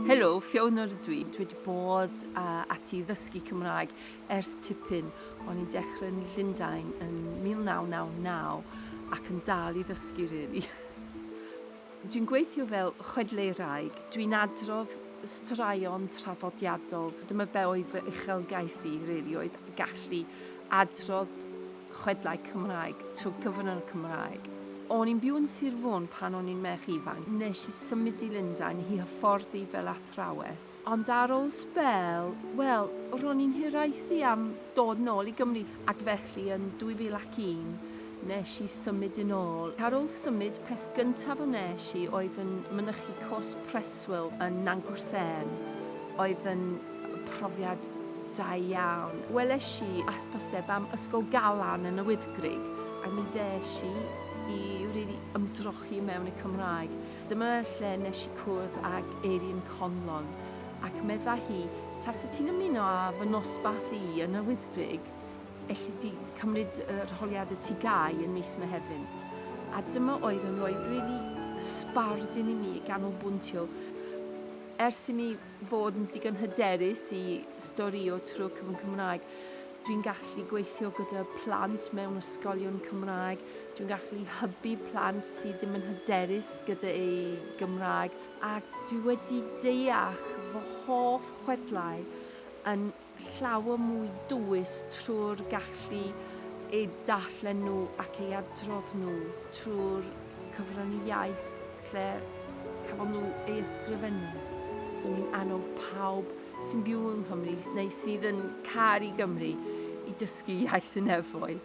Helo, Fiona ydw i. Dwi wedi bod ati ddysgu Cymraeg ers tipyn. O'n i'n dechrau yn Llundain yn 1999 ac yn dal i ddysgu rili. Dwi'n gweithio fel chwedleiraig. Dwi'n adrodd straeon traddodiadol. Dyma be oedd fy uchelgais i rili, oedd gallu adrodd chwedlau Cymraeg trwy gyfrwng y Cymraeg. O'n i'n byw yn Sir Fôn pan o'n i'n merch ifanc. Nes i symud i Llundain i hyfforddi fel athrawes. Ond ar ôl sbel, wel, ro'n i'n hiraethu am dod nôl i Gymru. Ac felly yn 2001, nes i symud yn ôl. Ar ôl symud, peth gyntaf o nes i oedd yn mynychu cwrs preswyl yn Nantgwrthyn. Oedd yn profiad da iawn. Weles i asboseb am ysgol galan yn y Wyddgrug, a mi ddes i rili ymdrochi mewn y Cymraeg. Dyma lle nes i cwrdd ag Erin Conlon, ac medda hi, tas y ti'n ymuno â fy nosbath i yn y Wyddgrug, elli di cymryd yr arholiadau ti gau yn mis Mehefin. A dyma oedd yn rhoi rili sbardun i mi ganolbwyntio. Ers i mi fod yn digon hyderus i storio trwy cyfrwng Cymraeg, dwi'n gallu gweithio gyda plant mewn ysgolion Cymraeg. Dwi'n gallu hybu plant sydd ddim yn hyderus gyda ei Gymraeg. Ac dwi wedi deall fy hoff chwedlau yn llawer mwy dwys trwy'r gallu eu darllen nhw ac eu adrodd nhw trwy'r cyfrwng iaith lle cafodd nhw eu ysgrifennu. So ni'n annog pawb sy'n byw yng Nghymru neu sydd yn caru Gymru i dysgu iaith y nefoedd.